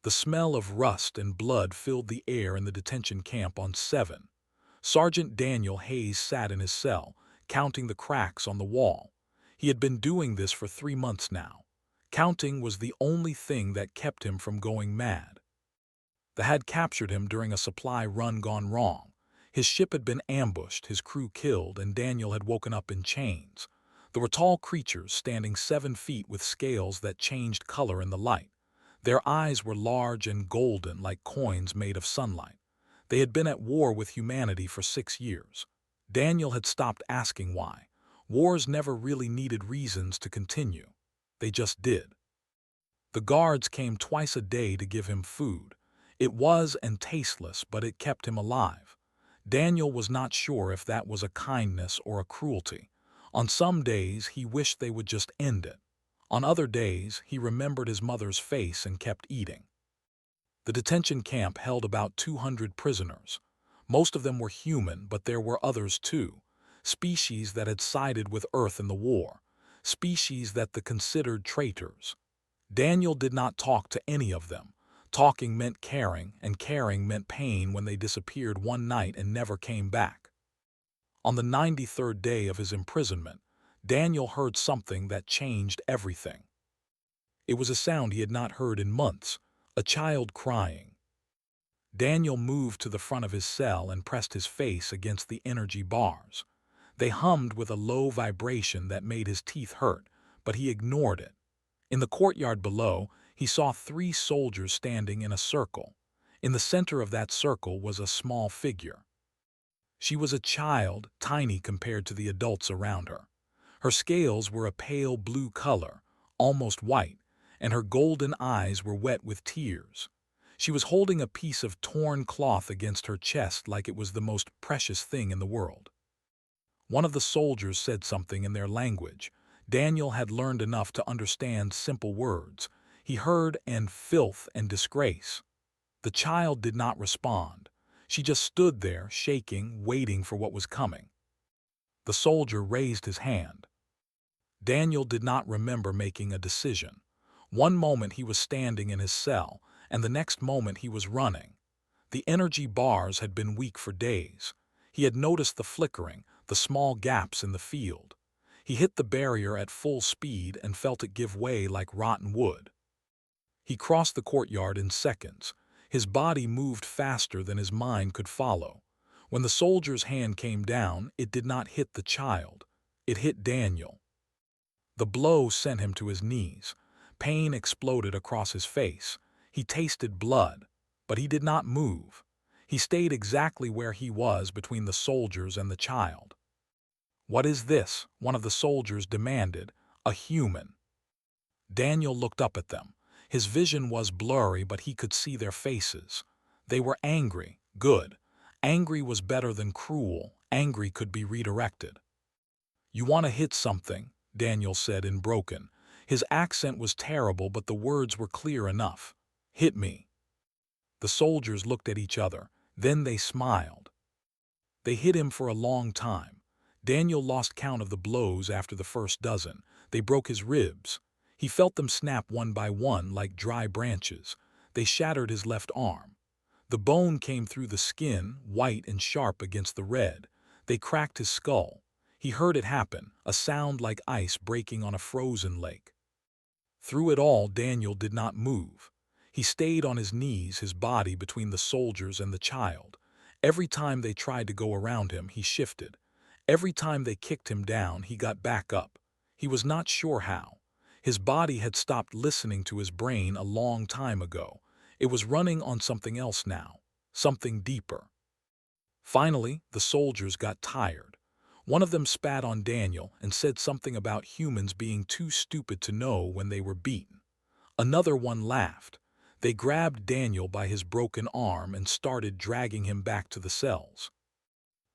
The smell of rust and blood filled the air in the detention camp on 7. Sergeant Daniel Hayes sat in his cell, counting the cracks on the wall. He had been doing this for 3 months now. Counting was the only thing that kept him from going mad. They had captured him during a supply run gone wrong. His ship had been ambushed, his crew killed, and Daniel had woken up in chains. There were tall creatures standing 7 feet with scales that changed color in the light. Their eyes were large and golden like coins made of sunlight. They had been at war with humanity for 6 years. Daniel had stopped asking why. Wars never really needed reasons to continue. They just did. The guards came twice a day to give him food. It was and tasteless, but it kept him alive. Daniel was not sure if that was a kindness or a cruelty. On some days, he wished they would just end it. On other days, he remembered his mother's face and kept eating. The detention camp held about 200 prisoners. Most of them were human, but there were others too. Species that had sided with Earth in the war. Species that they considered traitors. Daniel did not talk to any of them. Talking meant caring, and caring meant pain when they disappeared one night and never came back. On the 93rd day of his imprisonment, Daniel heard something that changed everything. It was a sound he had not heard in months, a child crying. Daniel moved to the front of his cell and pressed his face against the energy bars. They hummed with a low vibration that made his teeth hurt, but he ignored it. In the courtyard below, he saw 3 soldiers standing in a circle. In the center of that circle was a small figure. She was a child, tiny compared to the adults around her. Her scales were a pale blue color, almost white, and her golden eyes were wet with tears. She was holding a piece of torn cloth against her chest like it was the most precious thing in the world. One of the soldiers said something in their language. Daniel had learned enough to understand simple words. He heard "and filth and disgrace." The child did not respond. She just stood there, shaking, waiting for what was coming. The soldier raised his hand. Daniel did not remember making a decision. One moment he was standing in his cell, and the next moment he was running. The energy bars had been weak for days. He had noticed the flickering, the small gaps in the field. He hit the barrier at full speed and felt it give way like rotten wood. He crossed the courtyard in seconds. His body moved faster than his mind could follow. When the soldier's hand came down, it did not hit the child. It hit Daniel. The blow sent him to his knees. Pain exploded across his face. He tasted blood, but he did not move. He stayed exactly where he was between the soldiers and the child. "What is this?" one of the soldiers demanded. "A human." Daniel looked up at them. His vision was blurry, but he could see their faces. They were angry. Good. Angry was better than cruel. Angry could be redirected. "You want to hit something," Daniel said in broken. His accent was terrible, but the words were clear enough. "Hit me." The soldiers looked at each other. Then they smiled. They hit him for a long time. Daniel lost count of the blows after the first dozen. They broke his ribs. He felt them snap one by one like dry branches. They shattered his left arm. The bone came through the skin, white and sharp against the red. They cracked his skull. He heard it happen, a sound like ice breaking on a frozen lake. Through it all, Daniel did not move. He stayed on his knees, his body between the soldiers and the child. Every time they tried to go around him, he shifted. Every time they kicked him down, he got back up. He was not sure how. His body had stopped listening to his brain a long time ago. It was running on something else now, something deeper. Finally, the soldiers got tired. One of them spat on Daniel and said something about humans being too stupid to know when they were beaten. Another one laughed. They grabbed Daniel by his broken arm and started dragging him back to the cells.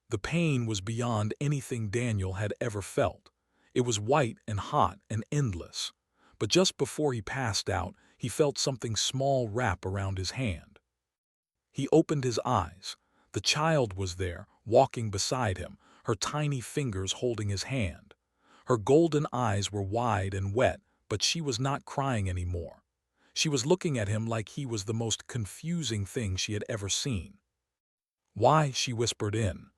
The pain was beyond anything Daniel had ever felt. It was white and hot and endless. But just before he passed out, he felt something small wrap around his hand. He opened his eyes. The child was there, walking beside him, her tiny fingers holding his hand. Her golden eyes were wide and wet, but she was not crying anymore. She was looking at him like he was the most confusing thing she had ever seen. "Why?" she whispered in.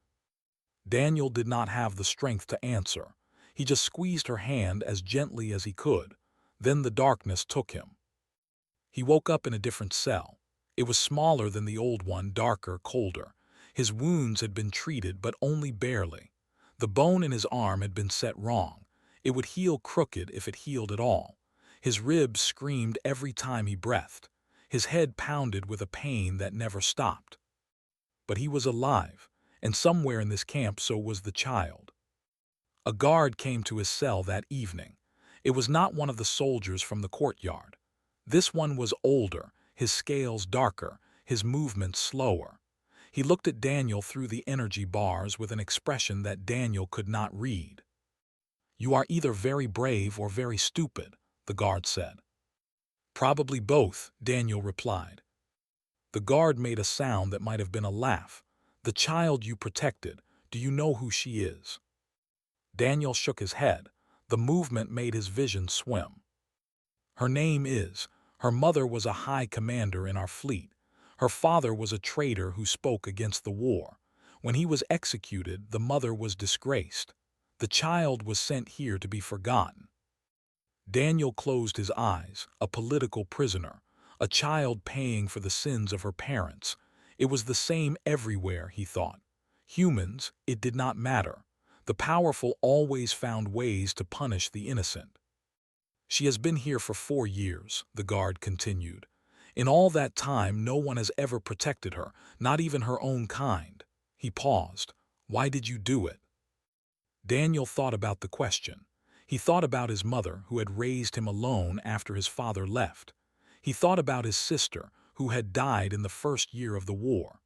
Daniel did not have the strength to answer. He just squeezed her hand as gently as he could. Then the darkness took him. He woke up in a different cell. It was smaller than the old one, darker, colder. His wounds had been treated, but only barely. The bone in his arm had been set wrong. It would heal crooked if it healed at all. His ribs screamed every time he breathed. His head pounded with a pain that never stopped. But he was alive, and somewhere in this camp so was the child. A guard came to his cell that evening. It was not one of the soldiers from the courtyard. This one was older, his scales darker, his movements slower. He looked at Daniel through the energy bars with an expression that Daniel could not read. "You are either very brave or very stupid," the guard said. "Probably both," Daniel replied. The guard made a sound that might have been a laugh. "The child you protected, do you know who she is?" Daniel shook his head. The movement made his vision swim. "Her name is. Her mother was a high commander in our fleet. Her father was a traitor who spoke against the war. When he was executed, the mother was disgraced. The child was sent here to be forgotten." Daniel closed his eyes. A political prisoner, a child paying for the sins of her parents. It was the same everywhere, he thought. Humans, it did not matter. The powerful always found ways to punish the innocent. "She has been here for 4 years, the guard continued. "In all that time, no one has ever protected her, not even her own kind." He paused. "Why did you do it?" Daniel thought about the question. He thought about his mother, who had raised him alone after his father left. He thought about his sister, who had died in the first year of the war.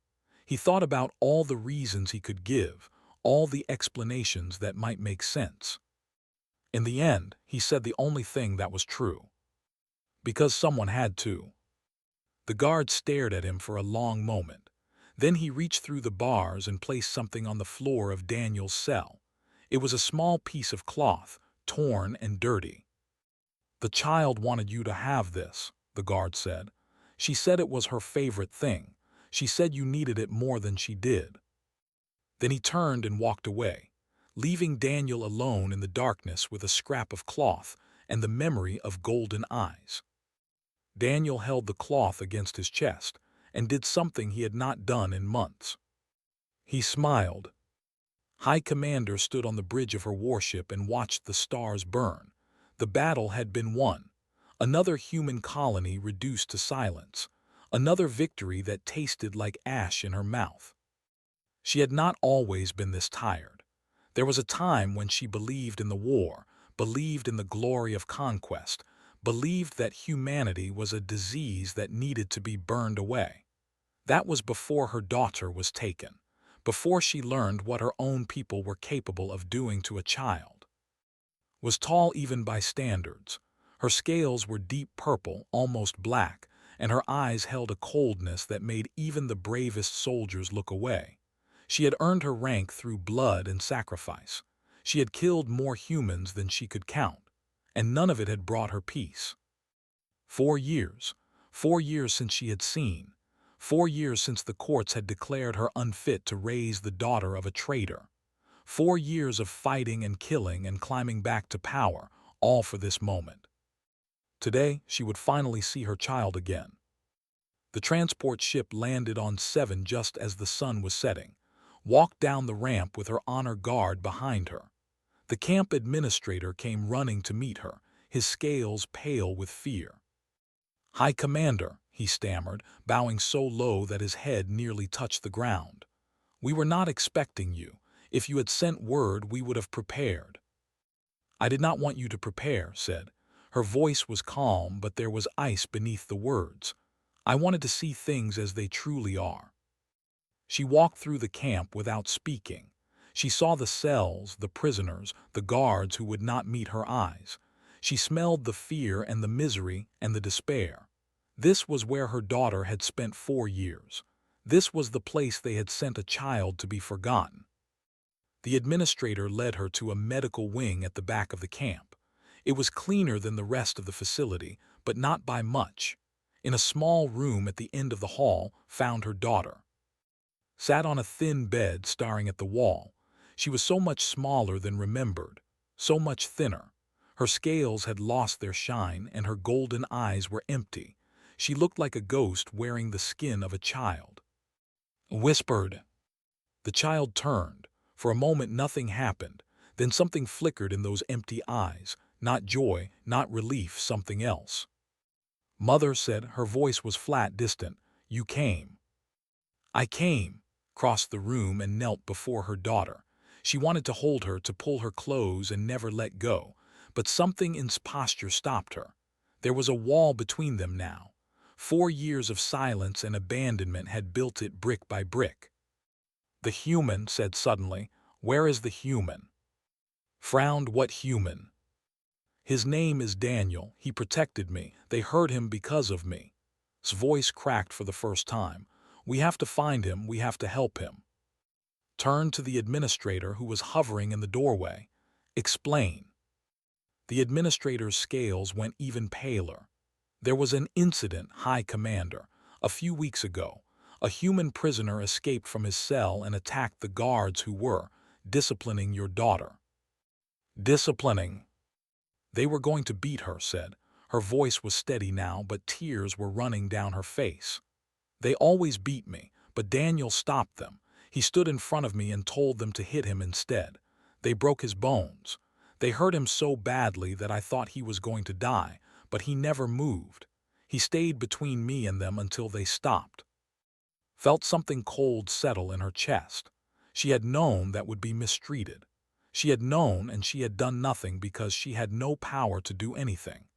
He thought about all the reasons he could give, all the explanations that might make sense. In the end, he said the only thing that was true. Because someone had to. The guard stared at him for a long moment. Then he reached through the bars and placed something on the floor of Daniel's cell. It was a small piece of cloth, torn and dirty. "The child wanted you to have this," the guard said. "She said it was her favorite thing. She said you needed it more than she did." Then he turned and walked away, leaving Daniel alone in the darkness with a scrap of cloth and the memory of golden eyes. Daniel held the cloth against his chest and did something he had not done in months. He smiled. High Commander stood on the bridge of her warship and watched the stars burn. The battle had been won. Another human colony reduced to silence. Another victory that tasted like ash in her mouth. She had not always been this tired. There was a time when she believed in the war, believed in the glory of conquest, believed that humanity was a disease that needed to be burned away. That was before her daughter was taken, before she learned what her own people were capable of doing to a child. Was tall even by standards. Her scales were deep purple, almost black, and her eyes held a coldness that made even the bravest soldiers look away. She had earned her rank through blood and sacrifice. She had killed more humans than she could count, and none of it had brought her peace. 4 years. 4 years since she had seen. 4 years since the courts had declared her unfit to raise the daughter of a traitor. 4 years of fighting and killing and climbing back to power, all for this moment. Today, she would finally see her child again. The transport ship landed on 7 just as the sun was setting, walked down the ramp with her honor guard behind her. The camp administrator came running to meet her, his scales pale with fear. "High Commander," he stammered, bowing so low that his head nearly touched the ground. "We were not expecting you. If you had sent word, we would have prepared." "I did not want you to prepare," said. Her voice was calm, but there was ice beneath the words. "I wanted to see things as they truly are." She walked through the camp without speaking. She saw the cells, the prisoners, the guards who would not meet her eyes. She smelled the fear and the misery and the despair. This was where her daughter had spent 4 years. This was the place they had sent a child to be forgotten. The administrator led her to a medical wing at the back of the camp. It was cleaner than the rest of the facility, but not by much. in a small room at the end of the hall, found her daughter. Sat on a thin bed staring at the wall. She was so much smaller than remembered, so much thinner. Her scales had lost their shine and her golden eyes were empty. She looked like a ghost wearing the skin of a child. Whispered. The child turned. For a moment nothing happened. Then something flickered in those empty eyes. Not joy, not relief, something else. Mother said, her voice was flat, distant. You came. I came. Crossed the room and knelt before her daughter. She wanted to hold her, to pull her close and never let go. But something in posture stopped her. There was a wall between them now. 4 years of silence and abandonment had built it brick by brick. The human said suddenly, "Where is the human?" Frowned, "What human?" "His name is Daniel. He protected me. They hurt him because of me." His voice cracked for the first time. "We have to find him. We have to help him." Turned to the administrator who was hovering in the doorway. "Explain." The administrator's scales went even paler. "There was an incident, High Commander. A few weeks ago, a human prisoner escaped from his cell and attacked the guards who were disciplining your daughter." Disciplining? "They were going to beat her," said. Her voice was steady now, but tears were running down her face. "They always beat me, but Daniel stopped them. He stood in front of me and told them to hit him instead. They broke his bones. They hurt him so badly that I thought he was going to die, but he never moved. He stayed between me and them until they stopped." Felt something cold settle in her chest. She had known that would be mistreated. She had known, and she had done nothing because she had no power to do anything.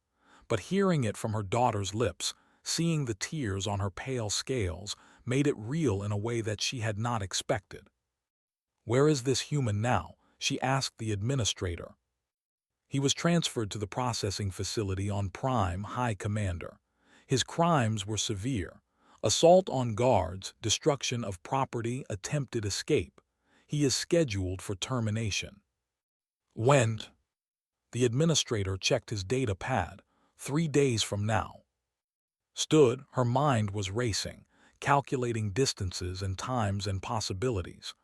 But hearing it from her daughter's lips, seeing the tears on her pale scales, made it real in a way that she had not expected. "Where is this human now?" she asked the administrator. "He was transferred to the processing facility on Prime, High Commander. His crimes were severe: assault on guards, destruction of property, attempted escape. He is scheduled for termination." "When?" The administrator checked his data pad. 3 days from now. Stood, her mind was racing, calculating distances and times and possibilities.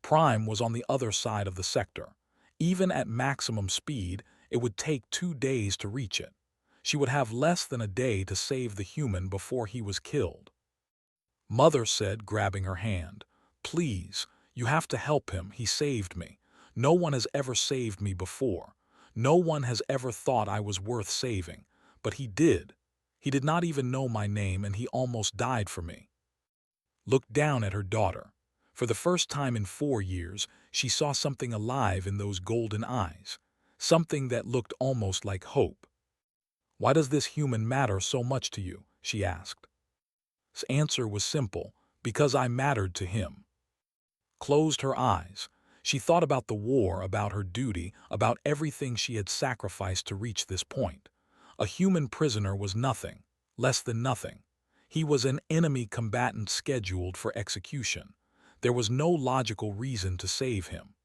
Prime was on the other side of the sector. Even at maximum speed, it would take 2 days to reach it. She would have less than a day to save the human before he was killed. Mother said, grabbing her hand, "Please, you have to help him. He saved me. No one has ever saved me before. No one has ever thought I was worth saving. But he did. He did not even know my name, and he almost died for me." Looked down at her daughter. For the first time in 4 years, she saw something alive in those golden eyes. Something that looked almost like hope. "Why does this human matter so much to you?" she asked. His answer was simple: "Because I mattered to him." Closed her eyes. She thought about the war, about her duty, about everything she had sacrificed to reach this point. A human prisoner was nothing, less than nothing. He was an enemy combatant scheduled for execution. There was no logical reason to save him.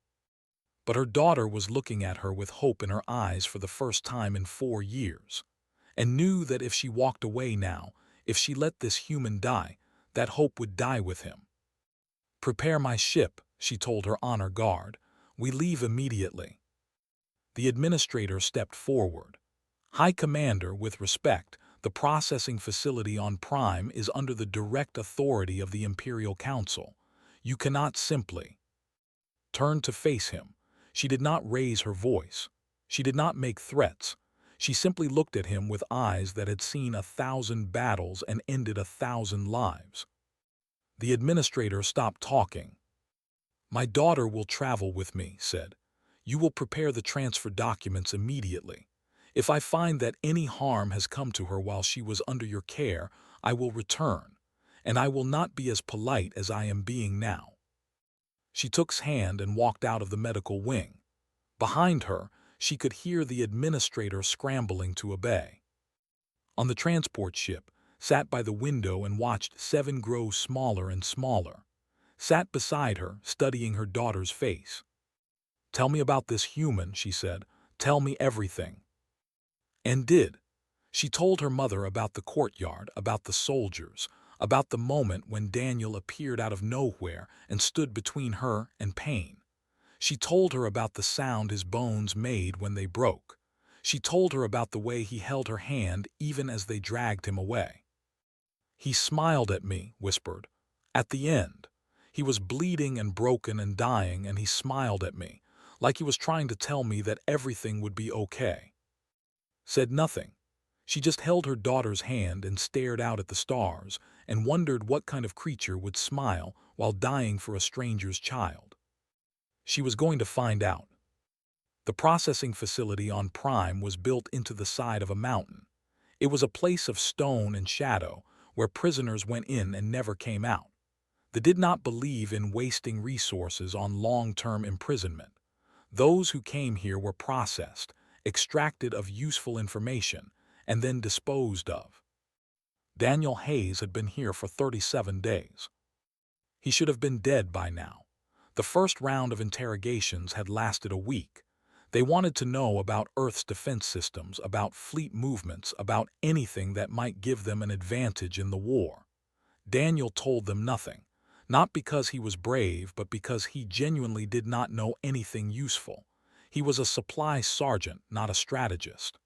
But her daughter was looking at her with hope in her eyes for the first time in 4 years, and knew that if she walked away now, if she let this human die, that hope would die with him. "Prepare my ship," she told her honor guard. "We leave immediately." The administrator stepped forward. "High Commander, with respect, the processing facility on Prime is under the direct authority of the Imperial Council. You cannot simply." Turned to face him. She did not raise her voice. She did not make threats. She simply looked at him with eyes that had seen 1,000 battles and ended 1,000 lives. The administrator stopped talking. "My daughter will travel with me," said. "You will prepare the transfer documents immediately. If I find that any harm has come to her while she was under your care, I will return, and I will not be as polite as I am being now." She took his hand and walked out of the medical wing. Behind her, she could hear the administrator scrambling to obey. On the transport ship, sat by the window and watched 7 grow smaller and smaller. Sat beside her, studying her daughter's face. "Tell me about this human," she said. "Tell me everything." And did. She told her mother about the courtyard, about the soldiers, about the moment when Daniel appeared out of nowhere and stood between her and pain. She told her about the sound his bones made when they broke. She told her about the way he held her hand even as they dragged him away. He smiled at me, whispered. At the end. He was bleeding and broken and dying, and he smiled at me, like he was trying to tell me that everything would be okay. Said nothing. She just held her daughter's hand and stared out at the stars and wondered what kind of creature would smile while dying for a stranger's child. She was going to find out. The processing facility on Prime was built into the side of a mountain. It was a place of stone and shadow where prisoners went in and never came out. They did not believe in wasting resources on long-term imprisonment. Those who came here were processed, extracted of useful information, and then disposed of. Daniel Hayes had been here for 37 days. He should have been dead by now. The first round of interrogations had lasted a week. They wanted to know about Earth's defense systems, about fleet movements, about anything that might give them an advantage in the war. Daniel told them nothing, not because he was brave, but because he genuinely did not know anything useful. He was a supply sergeant, not a strategist.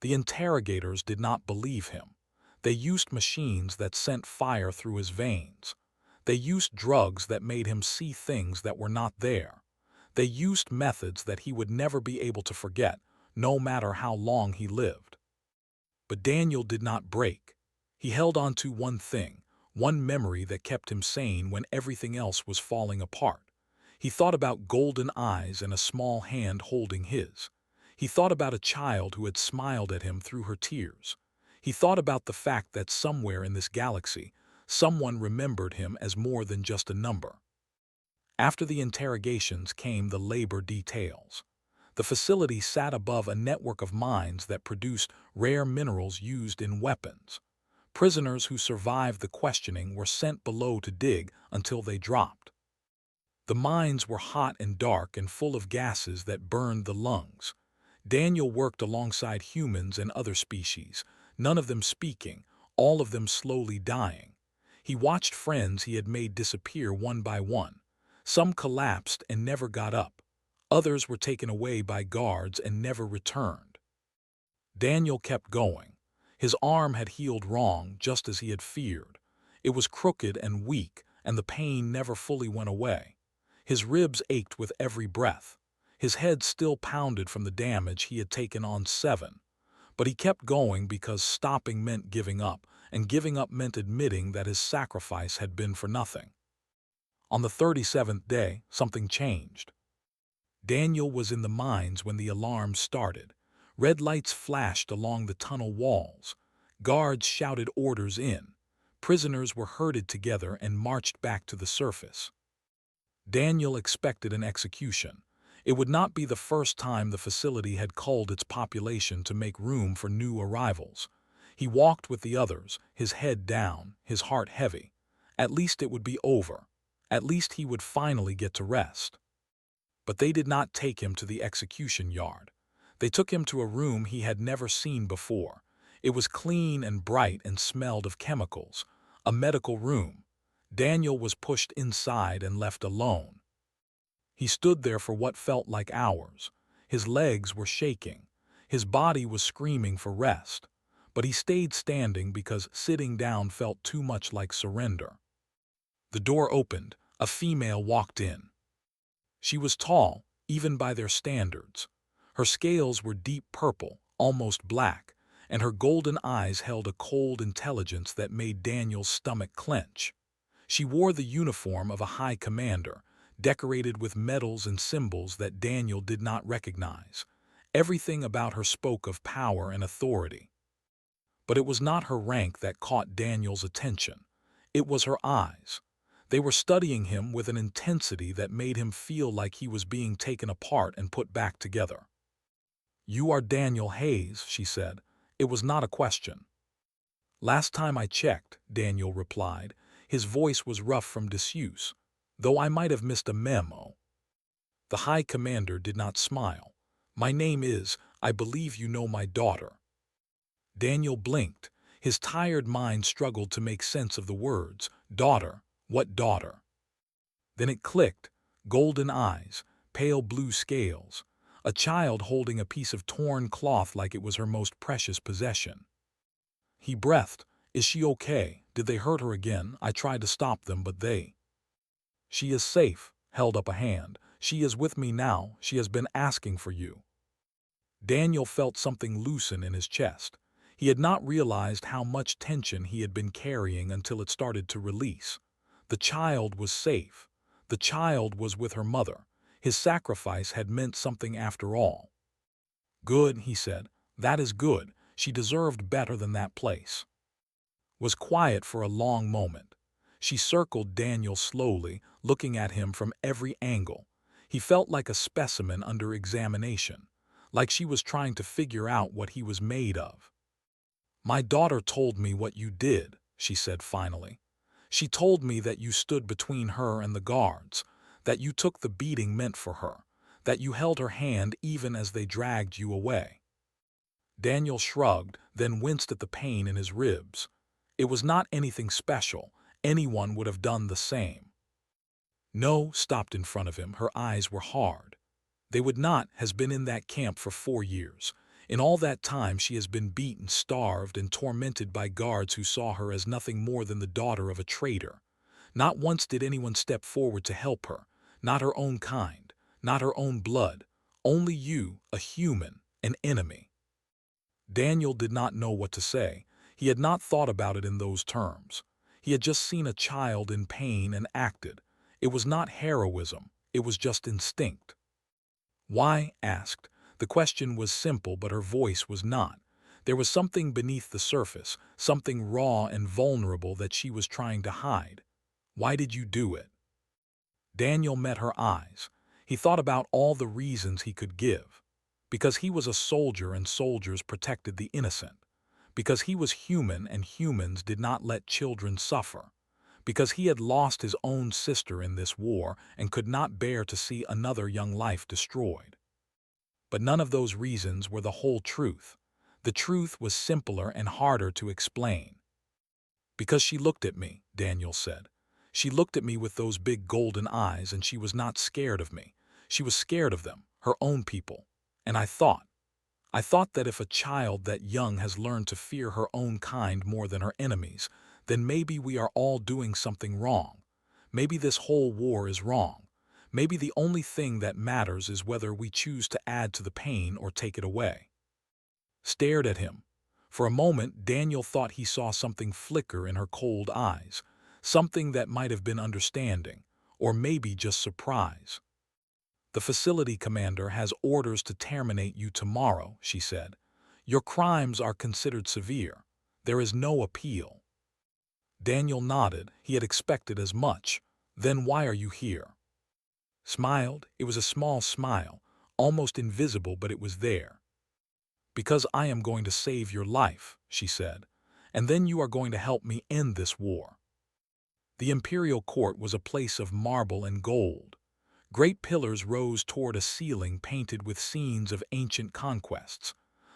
The interrogators did not believe him. They used machines that sent fire through his veins. They used drugs that made him see things that were not there. They used methods that he would never be able to forget, no matter how long he lived. But Daniel did not break. He held on to one thing, one memory that kept him sane when everything else was falling apart. He thought about golden eyes and a small hand holding his. He thought about a child who had smiled at him through her tears. He thought about the fact that somewhere in this galaxy, someone remembered him as more than just a number. After the interrogations came the labor details. The facility sat above a network of mines that produced rare minerals used in weapons. Prisoners who survived the questioning were sent below to dig until they dropped. The mines were hot and dark and full of gases that burned the lungs. Daniel worked alongside humans and other species, none of them speaking, all of them slowly dying. He watched friends he had made disappear one by one. Some collapsed and never got up. Others were taken away by guards and never returned. Daniel kept going. His arm had healed wrong, just as he had feared. It was crooked and weak, and the pain never fully went away. His ribs ached with every breath. His head still pounded from the damage he had taken on 7. But he kept going because stopping meant giving up, and giving up meant admitting that his sacrifice had been for nothing. On the 37th day, something changed. Daniel was in the mines when the alarm started. Red lights flashed along the tunnel walls. Guards shouted orders in. Prisoners were herded together and marched back to the surface. Daniel expected an execution. It would not be the first time the facility had culled its population to make room for new arrivals. He walked with the others, his head down, his heart heavy. At least it would be over. At least he would finally get to rest. But they did not take him to the execution yard. They took him to a room he had never seen before. It was clean and bright and smelled of chemicals. A medical room. Daniel was pushed inside and left alone. He stood there for what felt like hours. His legs were shaking. His body was screaming for rest. But he stayed standing because sitting down felt too much like surrender. The door opened. A female walked in. She was tall, even by their standards. Her scales were deep purple, almost black, and her golden eyes held a cold intelligence that made Daniel's stomach clench. She wore the uniform of a high commander, decorated with medals and symbols that Daniel did not recognize. Everything about her spoke of power and authority. But it was not her rank that caught Daniel's attention. It was her eyes. They were studying him with an intensity that made him feel like he was being taken apart and put back together. "You are Daniel Hayes," she said. It was not a question. "Last time I checked," Daniel replied. His voice was rough from disuse, though I might have missed a memo. The High Commander did not smile. "My name is, I believe you know my daughter." Daniel blinked. His tired mind struggled to make sense of the words. Daughter? What daughter? Then it clicked. Golden eyes, pale blue scales. A child holding a piece of torn cloth like it was her most precious possession. He breathed. Is she okay? Did they hurt her again? I tried to stop them, but they... She is safe, held up a hand. She is with me now. She has been asking for you. Daniel felt something loosen in his chest. He had not realized how much tension he had been carrying until it started to release. The child was safe. The child was with her mother. His sacrifice had meant something after all. Good, he said. That is good. She deserved better than that place. Was quiet for a long moment. She circled Daniel slowly, looking at him from every angle. He felt like a specimen under examination, like she was trying to figure out what he was made of. My daughter told me what you did, she said finally. She told me that you stood between her and the guards, that you took the beating meant for her, that you held her hand even as they dragged you away. Daniel shrugged, then winced at the pain in his ribs. It was not anything special. Anyone would have done the same. No, stopped in front of him. Her eyes were hard. They would not, has been in that camp for 4 years. In all that time she has been beaten, starved, and tormented by guards who saw her as nothing more than the daughter of a traitor. Not once did anyone step forward to help her, not her own kind, not her own blood, only you, a human, an enemy. Daniel did not know what to say. He had not thought about it in those terms. He had just seen a child in pain and acted. It was not heroism, it was just instinct. Why? Asked. The question was simple, but her voice was not. There was something beneath the surface, something raw and vulnerable that she was trying to hide. Why did you do it? Daniel met her eyes. He thought about all the reasons he could give. Because he was a soldier and soldiers protected the innocent. Because he was human and humans did not let children suffer. Because he had lost his own sister in this war and could not bear to see another young life destroyed. But none of those reasons were the whole truth. The truth was simpler and harder to explain. Because she looked at me, Daniel said. She looked at me with those big golden eyes, and she was not scared of me. She was scared of them, her own people. And I thought that if a child that young has learned to fear her own kind more than her enemies, then maybe we are all doing something wrong. Maybe this whole war is wrong. Maybe the only thing that matters is whether we choose to add to the pain or take it away. Stared at him. For a moment, Daniel thought he saw something flicker in her cold eyes, something that might have been understanding, or maybe just surprise. The facility commander has orders to terminate you tomorrow, she said. Your crimes are considered severe. There is no appeal. Daniel nodded. He had expected as much. Then why are you here? Smiled. It was a small smile, almost invisible, but it was there. Because I am going to save your life, she said, and then you are going to help me end this war. The imperial court was a place of marble and gold. Great pillars rose toward a ceiling painted with scenes of ancient conquests.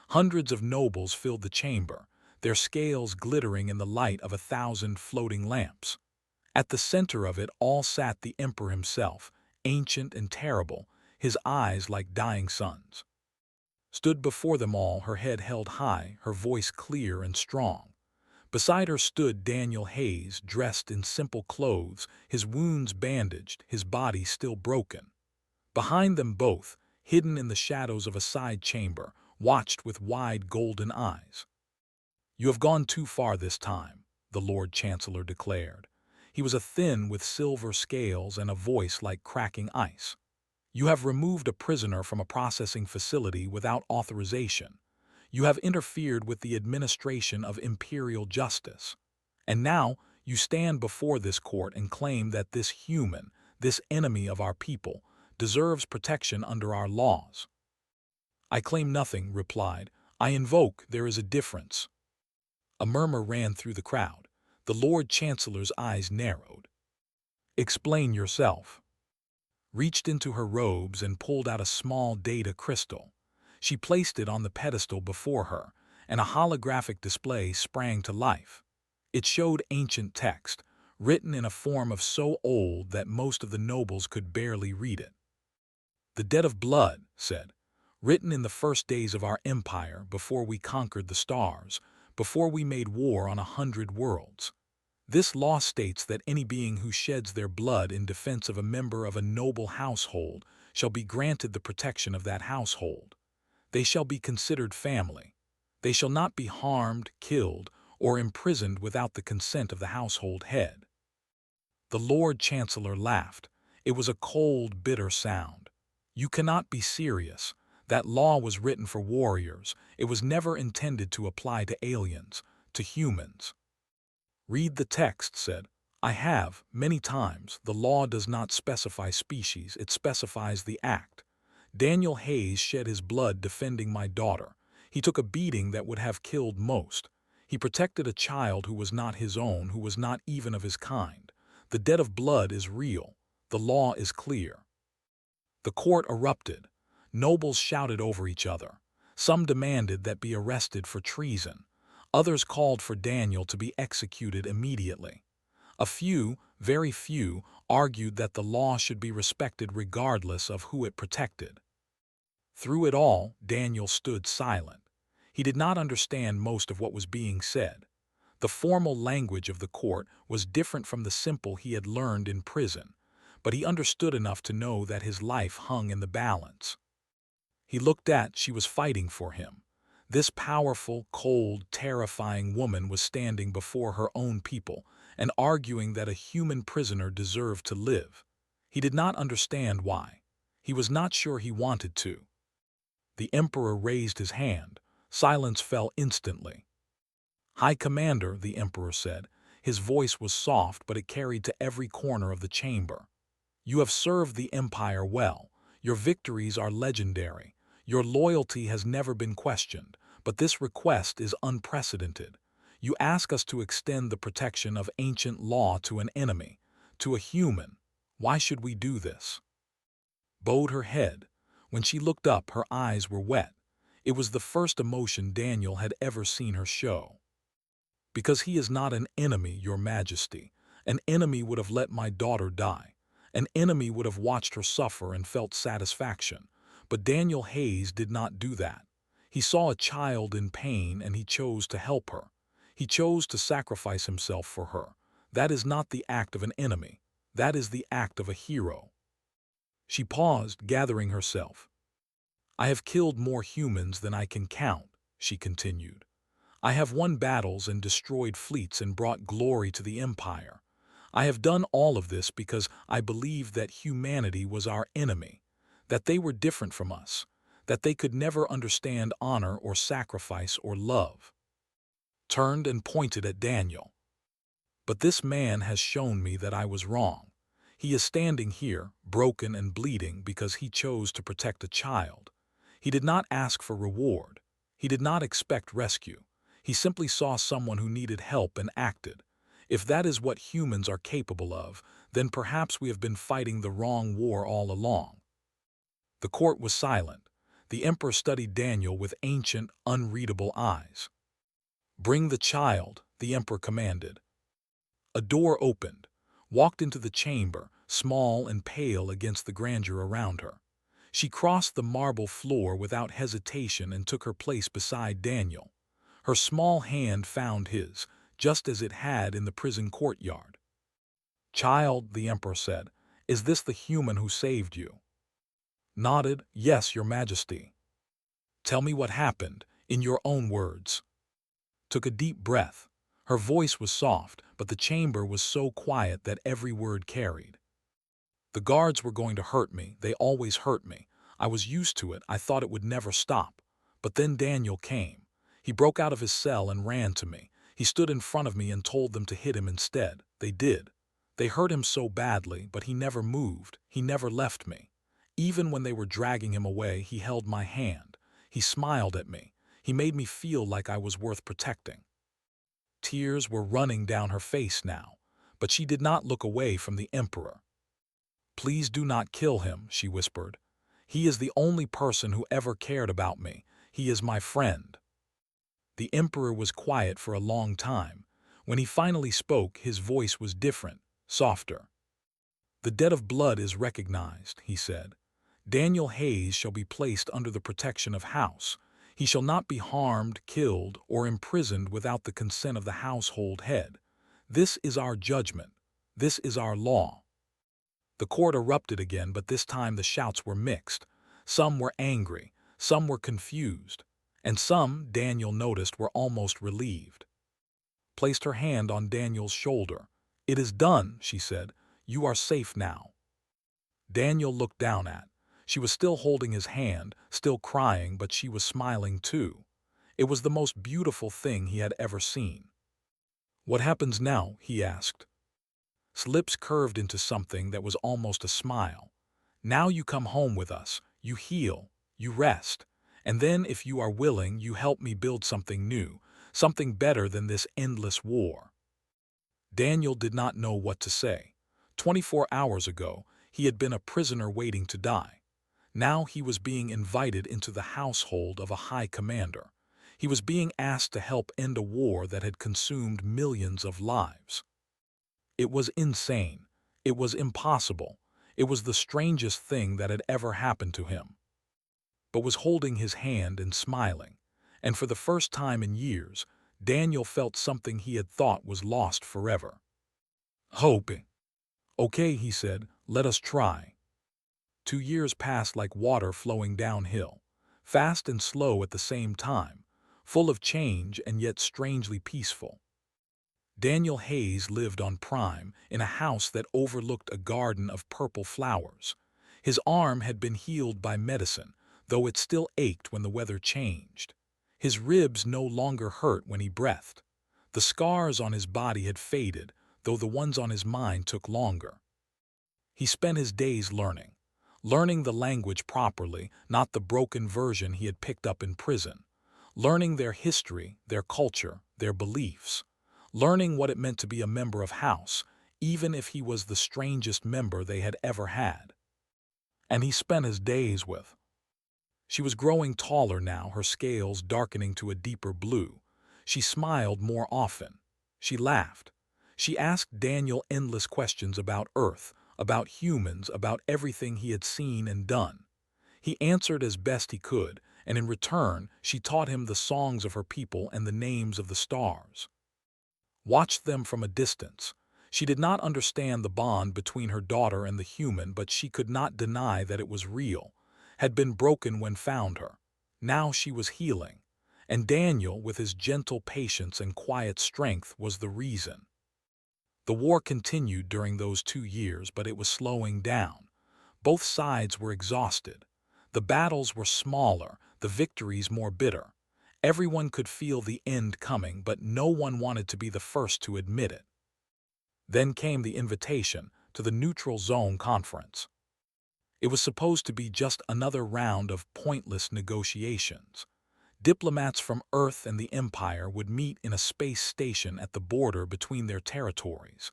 Hundreds of nobles filled the chamber, their scales glittering in the light of 1,000 floating lamps. At the center of it all sat the emperor himself, ancient and terrible, his eyes like dying suns. Stood before them all, her head held high, her voice clear and strong. Beside her stood Daniel Hayes, dressed in simple clothes, his wounds bandaged, his body still broken. Behind them both, hidden in the shadows of a side chamber, watched with wide golden eyes. You have gone too far this time, the Lord Chancellor declared. He was a thin with silver scales and a voice like cracking ice. You have removed a prisoner from a processing facility without authorization. You have interfered with the administration of imperial justice. And now you stand before this court and claim that this human, this enemy of our people, deserves protection under our laws. I claim nothing, replied. I invoke there is a difference. A murmur ran through the crowd. The Lord Chancellor's eyes narrowed. Explain yourself. Reached into her robes and pulled out a small data crystal. She placed it on the pedestal before her, and a holographic display sprang to life. It showed ancient text, written in a form of so old that most of the nobles could barely read it. "The debt of blood," said, "written in the first days of our empire, before we conquered the stars, before we made war on 100 worlds. This law states that any being who sheds their blood in defense of a member of a noble household shall be granted the protection of that household. They shall be considered family. They shall not be harmed, killed, or imprisoned without the consent of the household head." The Lord Chancellor laughed. It was a cold, bitter sound. "You cannot be serious. That law was written for warriors. It was never intended to apply to aliens, to humans." "Read the text," said. "I have, many times. The law does not specify species, it specifies the act. Daniel Hayes shed his blood defending my daughter. He took a beating that would have killed most. He protected a child who was not his own, who was not even of his kind. The debt of blood is real. The law is clear." The court erupted. Nobles shouted over each other. Some demanded that be arrested for treason. Others called for Daniel to be executed immediately. A few, very few, argued that the law should be respected regardless of who it protected. Through it all, Daniel stood silent. He did not understand most of what was being said. The formal language of the court was different from the simple he had learned in prison, but he understood enough to know that his life hung in the balance. He looked at, she was fighting for him. This powerful, cold, terrifying woman was standing before her own people and arguing that a human prisoner deserved to live. He did not understand why. He was not sure he wanted to. The Emperor raised his hand. Silence fell instantly. "High Commander," the Emperor said. His voice was soft, but it carried to every corner of the chamber. "You have served the Empire well. Your victories are legendary. Your loyalty has never been questioned, but this request is unprecedented. You ask us to extend the protection of ancient law to an enemy, to a human. Why should we do this?" Bowed her head. When she looked up, her eyes were wet. It was the first emotion Daniel had ever seen her show. "Because he is not an enemy, Your Majesty. An enemy would have let my daughter die. An enemy would have watched her suffer and felt satisfaction. But Daniel Hayes did not do that. He saw a child in pain and he chose to help her. He chose to sacrifice himself for her. That is not the act of an enemy. That is the act of a hero." She paused, gathering herself. "I have killed more humans than I can count," she continued. "I have won battles and destroyed fleets and brought glory to the Empire. I have done all of this because I believed that humanity was our enemy, that they were different from us, that they could never understand honor or sacrifice or love." Turned and pointed at Daniel. "But this man has shown me that I was wrong. He is standing here, broken and bleeding, because he chose to protect a child. He did not ask for reward. He did not expect rescue. He simply saw someone who needed help and acted. If that is what humans are capable of, then perhaps we have been fighting the wrong war all along." The court was silent. The Emperor studied Daniel with ancient, unreadable eyes. "Bring the child," the Emperor commanded. A door opened. Walked into the chamber, small and pale against the grandeur around her. She crossed the marble floor without hesitation and took her place beside Daniel. Her small hand found his, just as it had in the prison courtyard. "Child," the Emperor said, "is this the human who saved you?" Nodded, "Yes, Your Majesty." "Tell me what happened, in your own words." Took a deep breath. Her voice was soft, but the chamber was so quiet that every word carried. "The guards were going to hurt me. They always hurt me. I was used to it. I thought it would never stop. But then Daniel came. He broke out of his cell and ran to me. He stood in front of me and told them to hit him instead. They did. They hurt him so badly, but he never moved. He never left me. Even when they were dragging him away, he held my hand. He smiled at me. He made me feel like I was worth protecting." Tears were running down her face now, but she did not look away from the Emperor. "Please do not kill him," she whispered. "He is the only person who ever cared about me. He is my friend." The emperor was quiet for a long time. When he finally spoke, his voice was different, softer. "The debt of blood is recognized," he said. "Daniel Hayes shall be placed under the protection of House. He shall not be harmed, killed, or imprisoned without the consent of the household head. This is our judgment. This is our law." The court erupted again, but this time the shouts were mixed. Some were angry, some were confused, and some, Daniel noticed, were almost relieved. Placed her hand on Daniel's shoulder. "It is done," she said. "You are safe now." Daniel looked down at. She was still holding his hand, still crying, but she was smiling too. It was the most beautiful thing he had ever seen. "What happens now?" he asked. His lips curved into something that was almost a smile. "Now you come home with us, you heal, you rest, and then, if you are willing, you help me build something new, something better than this endless war." Daniel did not know what to say. 24 hours ago, he had been a prisoner waiting to die. Now he was being invited into the household of a high commander. He was being asked to help end a war that had consumed millions of lives. It was insane. It was impossible. It was the strangest thing that had ever happened to him. But was holding his hand and smiling. And for the first time in years, Daniel felt something he had thought was lost forever. Hope. "Okay," he said, "let us try." 2 years passed like water flowing downhill, fast and slow at the same time, full of change and yet strangely peaceful. Daniel Hayes lived on Prime in a house that overlooked a garden of purple flowers. His arm had been healed by medicine, though it still ached when the weather changed. His ribs no longer hurt when he breathed. The scars on his body had faded, though the ones on his mind took longer. He spent his days learning the language properly, not the broken version he had picked up in prison, learning their history, their culture, their beliefs, learning what it meant to be a member of House, even if he was the strangest member they had ever had. And he spent his days with. She was growing taller now, her scales darkening to a deeper blue. She smiled more often. She laughed. She asked Daniel endless questions about Earth, about humans, about everything he had seen and done. He answered as best he could, and in return, she taught him the songs of her people and the names of the stars. Watched them from a distance. She did not understand the bond between her daughter and the human, but she could not deny that it was real, had been broken when found her. Now she was healing, and Daniel, with his gentle patience and quiet strength, was the reason. The war continued during those 2 years, but it was slowing down. Both sides were exhausted. The battles were smaller, the victories more bitter. Everyone could feel the end coming, but no one wanted to be the first to admit it. Then came the invitation to the Neutral Zone Conference. It was supposed to be just another round of pointless negotiations. Diplomats from Earth and the Empire would meet in a space station at the border between their territories.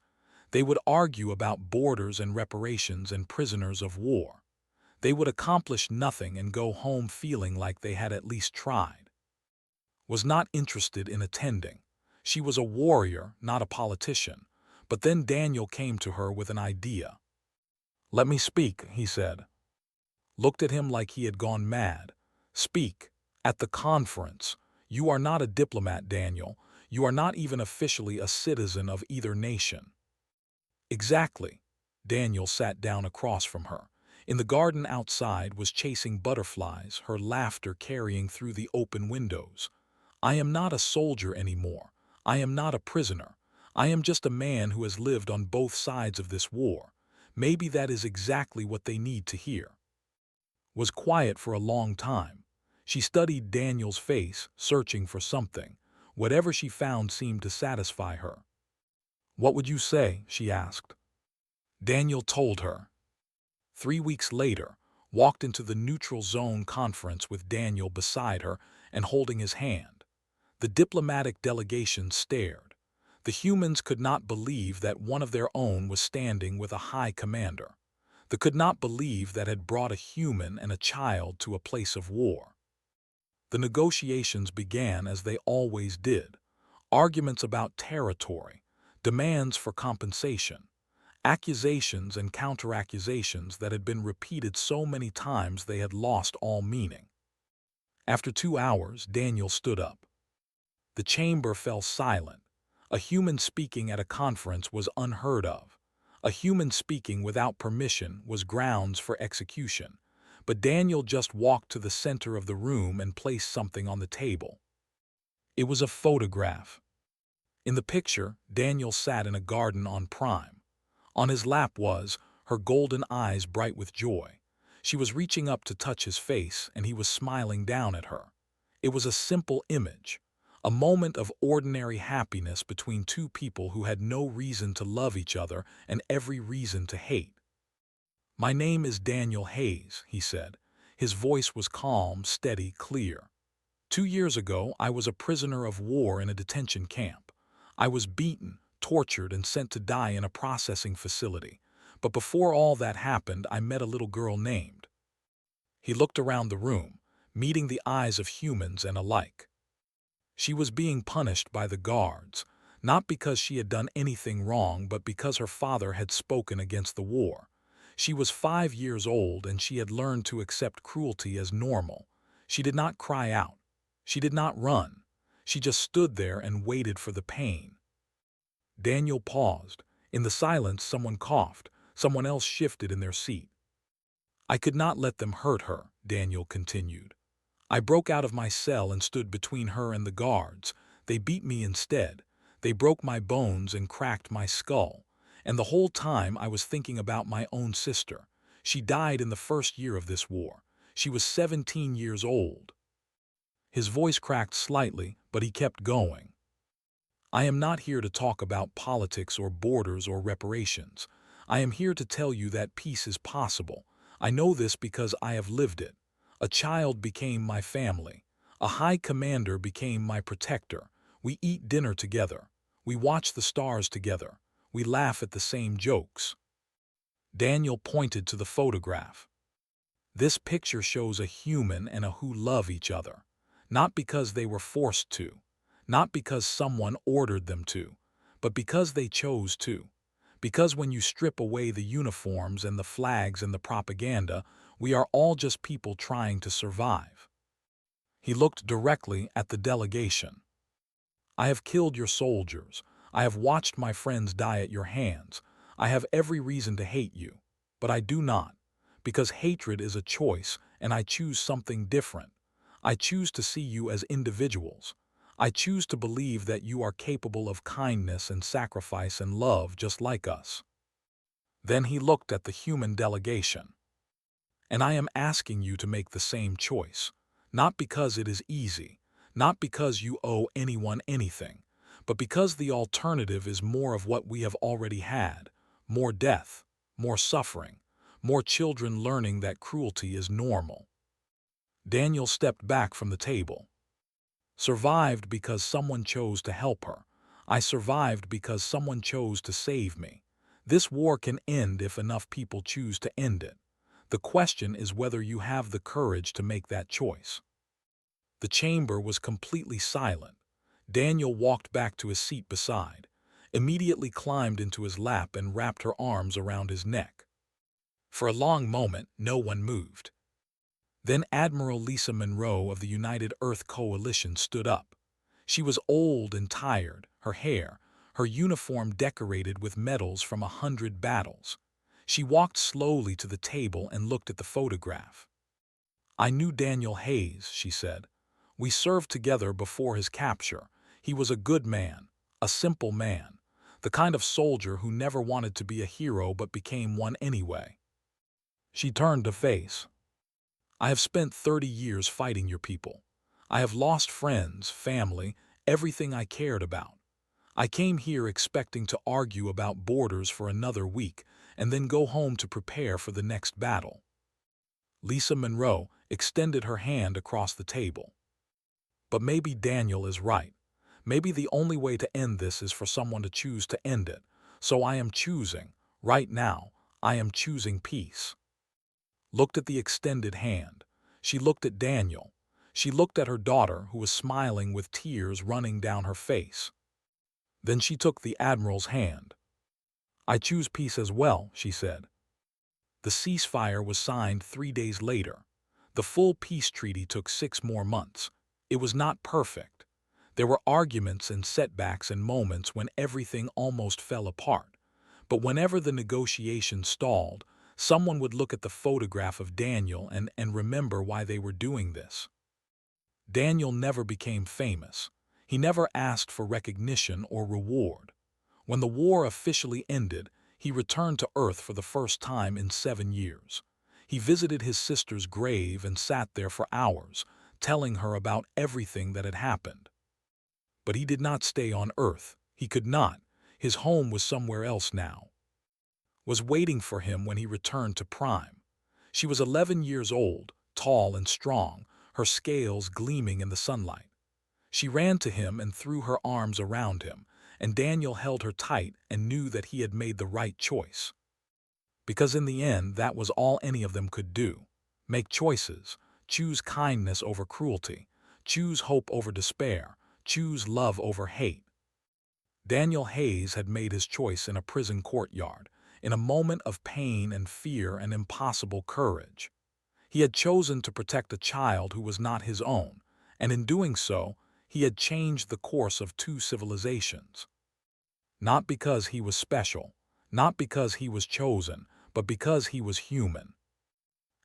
They would argue about borders and reparations and prisoners of war. They would accomplish nothing and go home feeling like they had at least tried. Was not interested in attending. She was a warrior, not a politician. But then Daniel came to her with an idea. "Let me speak," he said. Looked at him like he had gone mad. "Speak. At the conference. You are not a diplomat, Daniel. You are not even officially a citizen of either nation." "Exactly." Daniel sat down across from her. In the garden outside was chasing butterflies, her laughter carrying through the open windows. "I am not a soldier anymore. I am not a prisoner. I am just a man who has lived on both sides of this war. Maybe that is exactly what they need to hear." Was quiet for a long time. She studied Daniel's face, searching for something. Whatever she found seemed to satisfy her. "What would you say?" she asked. Daniel told her. 3 weeks later, walked into the Neutral Zone Conference with Daniel beside her and holding his hand. The diplomatic delegation stared. The humans could not believe that one of their own was standing with a high commander. They could not believe that had brought a human and a child to a place of war. The negotiations began as they always did. Arguments about territory, demands for compensation, accusations and counter-accusations that had been repeated so many times they had lost all meaning. After 2 hours, Daniel stood up. The chamber fell silent. A human speaking at a conference was unheard of. A human speaking without permission was grounds for execution. But Daniel just walked to the center of the room and placed something on the table. It was a photograph. In the picture, Daniel sat in a garden on Prime. On his lap was, her golden eyes bright with joy. She was reaching up to touch his face, and he was smiling down at her. It was a simple image, a moment of ordinary happiness between two people who had no reason to love each other and every reason to hate. "My name is Daniel Hayes," he said. His voice was calm, steady, clear. 2 years ago, I was a prisoner of war in a detention camp. I was beaten, tortured, and sent to die in a processing facility. But before all that happened, I met a little girl named. He looked around the room, meeting the eyes of humans and alike. She was being punished by the guards, not because she had done anything wrong, but because her father had spoken against the war. She was 5 years old, and she had learned to accept cruelty as normal. She did not cry out. She did not run. She just stood there and waited for the pain. Daniel paused. In the silence, someone coughed. Someone else shifted in their seat. "I could not let them hurt her," Daniel continued. "I broke out of my cell and stood between her and the guards. They beat me instead. They broke my bones and cracked my skull. And the whole time I was thinking about my own sister. She died in the first year of this war. She was 17 years old. His voice cracked slightly, but he kept going. "I am not here to talk about politics or borders or reparations. I am here to tell you that peace is possible. I know this because I have lived it. A child became my family. A high commander became my protector. We eat dinner together. We watch the stars together. We laugh at the same jokes." Daniel pointed to the photograph. "This picture shows a human and a who love each other. Not because they were forced to. Not because someone ordered them to, but because they chose to. Because when you strip away the uniforms and the flags and the propaganda, we are all just people trying to survive." He looked directly at the delegation. "I have killed your soldiers. I have watched my friends die at your hands. I have every reason to hate you, but I do not, because hatred is a choice, and I choose something different. I choose to see you as individuals. I choose to believe that you are capable of kindness and sacrifice and love just like us." Then he looked at the human delegation. "And I am asking you to make the same choice, not because it is easy, not because you owe anyone anything, but because the alternative is more of what we have already had, more death, more suffering, more children learning that cruelty is normal." Daniel stepped back from the table. "Survived because someone chose to help her. I survived because someone chose to save me. This war can end if enough people choose to end it. The question is whether you have the courage to make that choice." The chamber was completely silent. Daniel walked back to his seat beside, immediately climbed into his lap and wrapped her arms around his neck. For a long moment, no one moved. Then Admiral Lisa Monroe of the United Earth Coalition stood up. She was old and tired, her uniform decorated with medals from 100 battles. She walked slowly to the table and looked at the photograph. "I knew Daniel Hayes," she said. "We served together before his capture. He was a good man, a simple man, the kind of soldier who never wanted to be a hero but became one anyway." She turned to face. "I have spent 30 years fighting your people. I have lost friends, family, everything I cared about. I came here expecting to argue about borders for another week and then go home to prepare for the next battle." Lisa Monroe extended her hand across the table. "But maybe Daniel is right. Maybe the only way to end this is for someone to choose to end it. So I am choosing, right now, I am choosing peace." Looked at the extended hand. She looked at Daniel. She looked at her daughter, who was smiling with tears running down her face. Then she took the Admiral's hand. "I choose peace as well," she said. The ceasefire was signed 3 days later. The full peace treaty took 6 more months. It was not perfect. There were arguments and setbacks and moments when everything almost fell apart. But whenever the negotiations stalled, someone would look at the photograph of Daniel and remember why they were doing this. Daniel never became famous. He never asked for recognition or reward. When the war officially ended, he returned to Earth for the first time in 7 years. He visited his sister's grave and sat there for hours, telling her about everything that had happened. But he did not stay on Earth. He could not. His home was somewhere else now. Was waiting for him when he returned to Prime. She was 11 years old, tall and strong, her scales gleaming in the sunlight. She ran to him and threw her arms around him, and Daniel held her tight and knew that he had made the right choice. Because in the end, that was all any of them could do. Make choices, choose kindness over cruelty, choose hope over despair, choose love over hate. Daniel Hayes had made his choice in a prison courtyard, in a moment of pain and fear and impossible courage. He had chosen to protect a child who was not his own, and in doing so, he had changed the course of 2 civilizations. Not because he was special, not because he was chosen, but because he was human.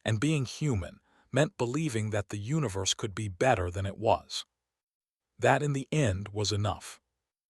And being human meant believing that the universe could be better than it was. That in the end was enough.